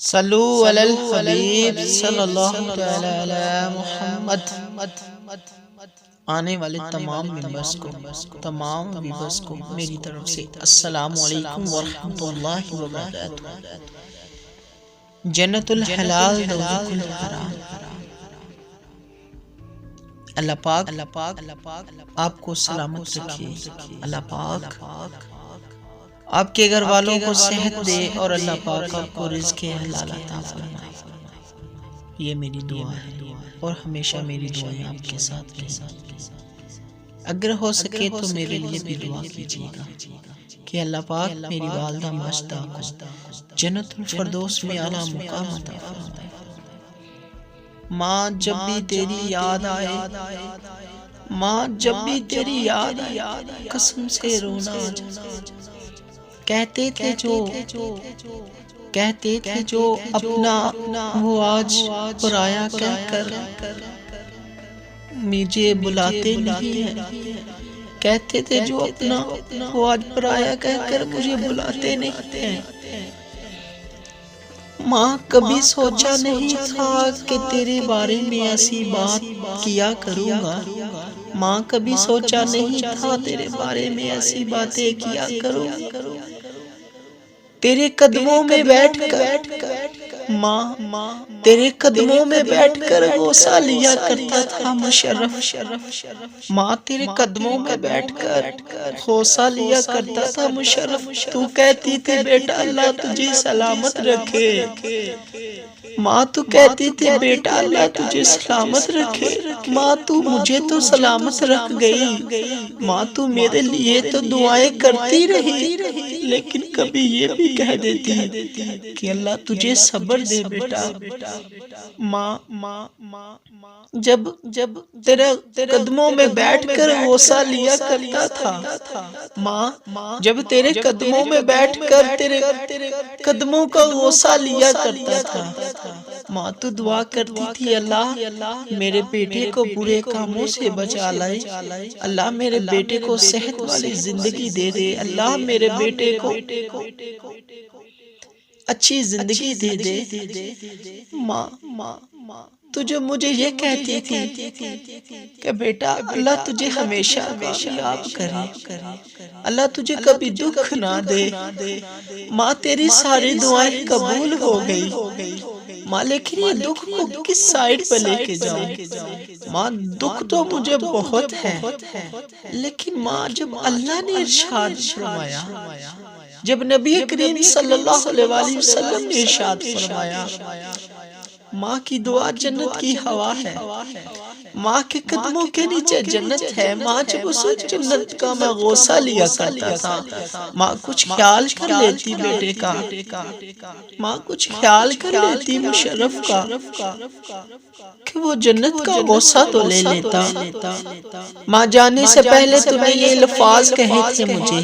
صلو علی الحبیب صلی اللہ تعالی علی محمد۔ آنے والے تمام ممبرز کو، تمام ویورز کو میری طرف سے السلام علیکم ورحمۃ اللہ وبرکاتہ۔ جنت الحلال دوزخ الحرام۔ اللہ پاک آپ کو سلامت رکھے، اللہ پاک آپ کے گھر والوں کو صحت دے، اور اللہ پاک آپ کو رزق حلال عطا فرمائے۔ یہ میری دعا ہے اور ہمیشہ میری دعائیں آپ کے ساتھ رہیں۔ اگر ہو سکے تو میرے لیے بھی دعا کیجیے گا کہ اللہ پاک میری والدہ ماجدہ کو جنت الفردوس میں اعلیٰ مقام عطا فرمائے۔ ماں جب بھی تیری یاد آئے، ماں جب بھی تیری یاد آئے، قسم سے رونا آ جائے۔ کہتے تھے جو اپنا وہ آج پرایا کہہ کر مجھے بلاتے نہیں ہیں۔ کہتے تھے جو اپنا وہ آج پرایا کہہ کر مجھے بلاتے نہیں ہیں۔ ماں کبھی سوچا نہیں تھا کہ تیرے بارے میں ایسی بات کیا کروں گا۔ ماں کبھی سوچا نہیں تھا تیرے بارے میں ایسی باتیں کیا کروں گا۔ تیرے قدموں میں بیٹھ کر ماں تیرے قدموں میں بیٹھ کر غوصہ لیا کرتا تھا مشرف۔ ماں تیرے قدموں میں بیٹھ کر غوصہ لیا کرتا تھا مشرف۔ تو کہتی تھی بیٹا اللہ تجھے سلامت رکھے۔ ماں تو کہتی تھی بیٹا اللہ تجھے سلامت رکھے۔ ماں تو مجھے تو سلامت رکھ گئی۔ ماں تو میرے لیے تو دعائیں کرتی رہی، لیکن کبھی یہ بھی کہہ دیتی کہ اللہ تجھے صبر دے بیٹا۔ ماں جب تیرے قدموں میں بیٹھ کر غوصہ لیا کرتا تھا، ماں جب تیرے قدموں میں بیٹھ کر تیرے قدموں کا غوصہ لیا کرتا تھا، ماں تو دعا کرتی تھی اللہ میرے بیٹے کو برے کاموں سے بچا لائے، اللہ میرے بیٹے کو صحت والی زندگی دے دے، اللہ میرے بیٹے کو اچھی زندگی دے دے۔ ماں تو جو مجھے یہ کہتی تھی کہ بیٹا اللہ تجھے ہمیشہ کامیاب کرے، اللہ تجھے کبھی دکھ نہ دے۔ ماں تیری ساری دعائیں قبول ہو گئی، ماں لیکن یہ دکھ کو کس سائیڈ پہ لے کے جاؤں؟ ماں دکھ تو مجھے بہت ہے، لیکن ماں جب اللہ نے ارشاد فرمایا، جب نبی کریم صلی اللہ علیہ وسلم نے ارشاد فرمایا ماں کی دعا جنت کی ہوا ہے، ماں کے قدموں کے نیچے جنت ہے، ماں جب اس جنت کا میں غوصہ لیا کرتا تھا، ماں کچھ خیال کر لیتی بیٹے کا، ماں کچھ خیال کر لیتی مشرف کا کہ وہ جنت کا غوصہ تو لے لیتا۔ ماں جانے سے پہلے تمہیں یہ الفاظ کہے تھے مجھے،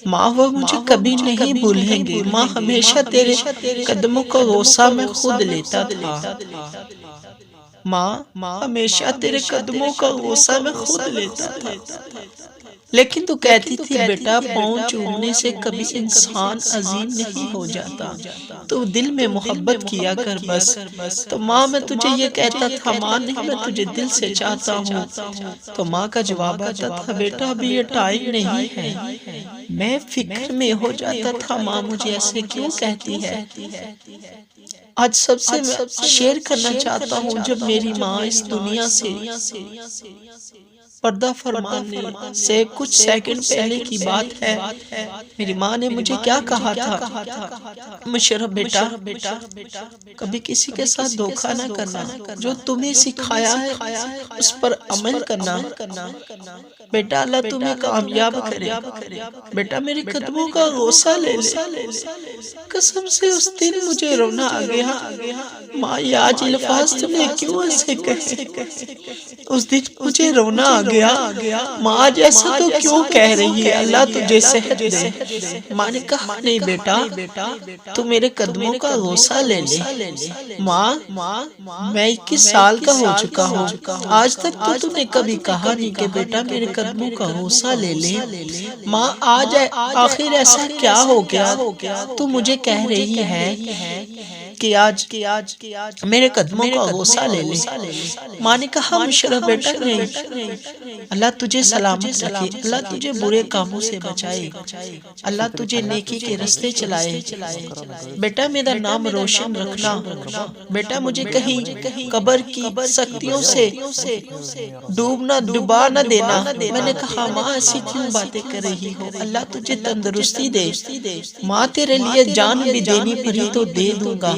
ماں وہ مجھے کبھی نہیں بھولیں گے، ماں ہمیشہ تیرے قدموں کا غوصہ میں خود لیتا تھا، ماں ہمیشہ تیرے قدموں کا غوصہ میں خود لیتا تھا، لیکن تو کہتی تھی بیٹا پاؤں چومنے سے کبھی انسان عظیم نہیں ہو جاتا، تو دل میں محبت کیا کر بس۔ تو ماں میں تجھے یہ کہتا تھا ماں نہیں میں تجھے دل سے چاہتا ہوں، تو ماں کا جواب آتا تھا بیٹا ابھی یہ ٹائم نہیں ہے۔ میں فکر میں ہو جاتا تھا ماں مجھے ایسے کیوں کہتی ہے۔ آج سب سے میں شیئر کرنا چاہتا ہوں، جب میری ماں اس دنیا سے پردہ فرمانے سے کچھ سیکنڈ پہلے کی بات ہے، میری ماں نے مجھے کیا کہا تھا، مشرف بیٹا کبھی کسی کے ساتھ دھوکہ نہ کرنا، جو تمہیں سکھایا ہے اس پر عمل کرنا، بیٹا اللہ تمہیں کامیاب کرے، بیٹا میرے قدموں کا غوصہ لے لے۔ قسم سے اس دن مجھے رونا آ گیا، ماں یہ آج الفاظ تم نے کیوں ایسے کہے، اس دن مجھے رونا آ گیا۔ گیا ماں آج ایسا تو کیوں کہہ رہی ہے، اللہ تجھے صحت دے۔ ماں نے کہا نہیں بیٹا، تو میرے قدموں کا غوصہ لے لے۔ ماں میں 21 سال کا ہو چکا ہوں، آج تک تو تم نے کبھی کہا نہیں کہ بیٹا میرے قدموں کا غوصہ لے لے۔ ماں آج آخر ایسا کیا ہو گیا تو مجھے کہہ رہی ہے کہ آج میرے قدموں کا غوصہ لے لے۔ ماں نے کہا مشرف بیٹا نہیں، اللہ تجھے سلامت رکھے، اللہ تجھے برے کاموں سے بچائے، اللہ تجھے نیکی کے رستے چلائے۔ بیٹا میرا نام روشن رکھنا، بیٹا مجھے کہیں قبر کی سختیوں سے ڈوبا نہ دینا۔ میں نے کہا ماں ایسی کیوں باتیں کر رہی ہو، اللہ تجھے تندرستی دے، ماں تیرے لیے جان بھی دینی پڑی تو دے دوں گا۔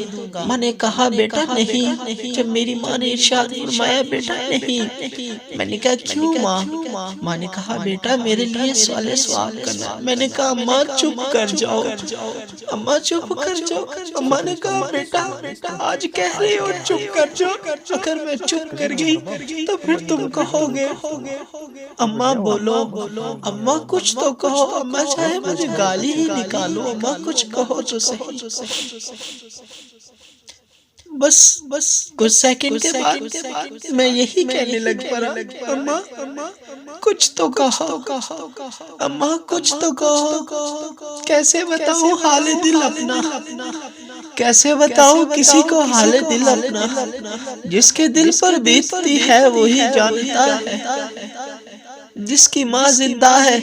ماں نے کہا بیٹا نہیں، جب میری ماں نے ارشاد فرمایا بیٹا نہیں، میں نے کہا کیوں ماں؟ ماں نے کہا بیٹا میرے لیے سوال ثواب کرنا۔ میں نے کہا اماں چپ کر جاؤ، اماں چپ کر جاؤ۔ اماں نے کہا بیٹا آج کہہ رہے ہو چپ کر جاؤ، اگر میں چپ کر گئی تو پھر تم کہو گے اماں بولو، اماں کچھ تو کہو، اماں چاہے مجھے گالی ہی نکالو، اماں کچھ کہو تو صحیح۔ بس کچھ سیکنڈ کے بعد میں یہی کہنے لگ پڑا اماں کچھ تو کہو، اماں کچھ تو کہو۔ کیسے بتاؤں حال دل اپنا، کیسے بتاؤں کسی کو حال دل اپنا، جس کے دل پر بیتتی ہے وہی جانتا ہے، جس کی ماں زندہ ہے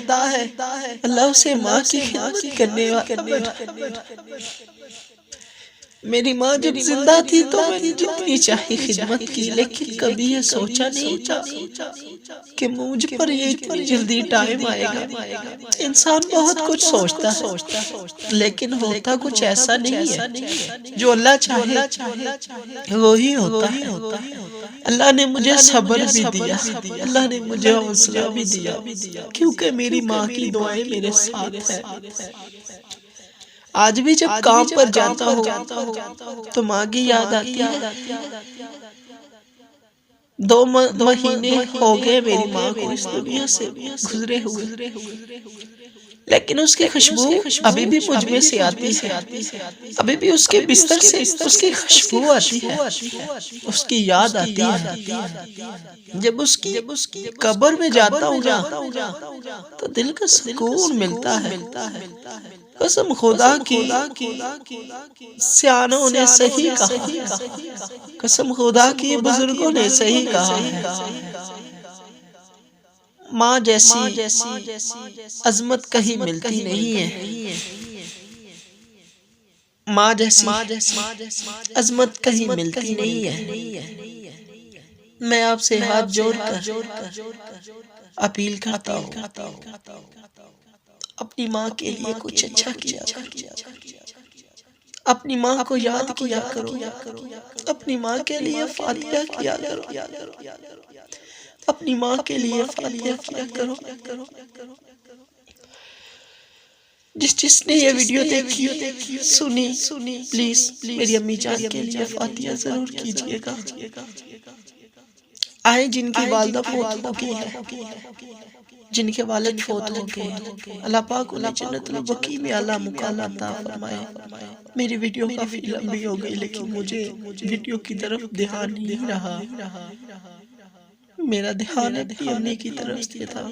اللہ اسے ماں کی خدمت کرنے والا۔ میری ماں جب زندہ تھی تو میں نے جتنی چاہی خدمت کی، لیکن کبھی یہ سوچا نہیں تھا کہ مجھ پر یہ اتنی جلدی ٹائم آئے گا۔ انسان بہت کچھ سوچتا ہے لیکن ہوتا کچھ ایسا نہیں ہے، جو اللہ چاہے وہی ہوتا ہے۔ اللہ نے مجھے صبر بھی دیا، اللہ نے مجھے حوصلہ بھی دیا، کیونکہ میری ماں کی دعائیں میرے ساتھ ہیں۔ آج بھی جب کام پر جاتا ہوں تو ماں کی یاد آتی ہے۔ 2 مہینے ہو گئے میری ماں کو اس دنیا سے گزرے ہوئے، لیکن اس کی خوشبو ابھی بھی مجھ میں سے آتی ہے، ابھی بھی اس کے بستر سے اس کی خوشبو آتی ہے، اس کی یاد آتی ہے۔ جب اس کی قبر میں جاتا ہوں نا تو دل کا سکون ملتا ہے۔ قسم خدا کی سیانوں نے صحیح کہا، قسم خدا کی بزرگوں نے صحیح کہا ہے، ماں جیسی عظمت کہیں ملتی نہیں ہے، ماں جیسی عظمت کہیں ملتی نہیں ہے۔ میں آپ سے ہاتھ جوڑ کر اپیل کرتا ہوں اپنی ماں کے لیے کچھ اچھا کیا کرو، اپنی ماں کو یاد کیا کرو، اپنی ماں کے لیے فاتحہ کیا کرو، اپنی ماں کے لیے فاتحہ کیا کرو۔ جس نے یہ ویڈیو دیکھی سنی پلیز میری امی جان کے لیے فاتحہ ضرور کیجئے گا۔ آئیں جن کی والدہ فوت ہو گئی ہے، جن کے والد فوت ہو گئے، اللہ پاک انہیں جنت البقیع میں اعلیٰ مقام عطا فرمائے۔ میری ویڈیو کافی لمبی ہو گئی لیکن مجھے ویڈیو کی طرف دھیان نہیں رہا، میرا دھیان اپنی امی کی طرف تھا۔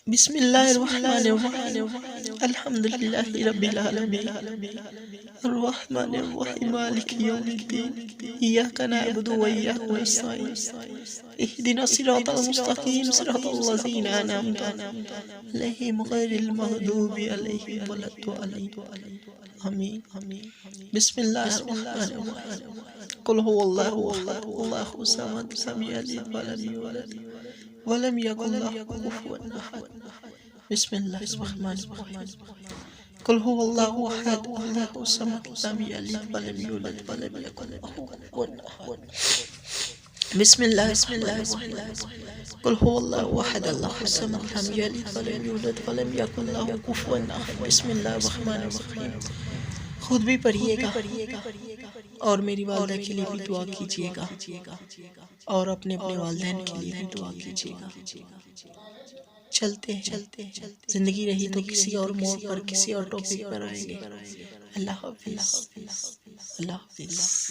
بسم اللہ الرحمن الرحیم، الحمدللہ رب العالمین، الرحمن الرحیم، مالک یوم الدین، ایاک نعبد و ایاک نستعین، اہدنا الصراط المستقیم، صراط الذین انعمت علیہم غیر المغضوب علیہم ولا الضالین، آمین۔ بسم اللہ الرحمن الرحیم، قل هو اللہ احد اللہ الصمد لم یلد ولم یولد ولم یکن لہ کفوا احد۔ بسم اللہ الرحمن الرحیم، قل هو اللہ احد اللہ الصمد لم یلد ولم یولد ولم یکن لہ کفوا احد۔ بسم اللہ الرحمن الرحیم، قل هو اللہ احد اللہ الصمد لم یلد ولم یولد ولم یکن لہ کفوا احد۔ بسم اللہ الرحمن الرحیم، خود بھی پڑھیے گا اور میری والدہ کے لیے بھی دعا کیجیے گا اور اپنے والدین کے لیے بھی دعا کیجیے گا۔ چلتے ہیں، زندگی رہی تو کسی اور موڑ پر کسی اور ٹاپک پر آئیں گے۔ اللہ حافظ۔ اللہ حافظ۔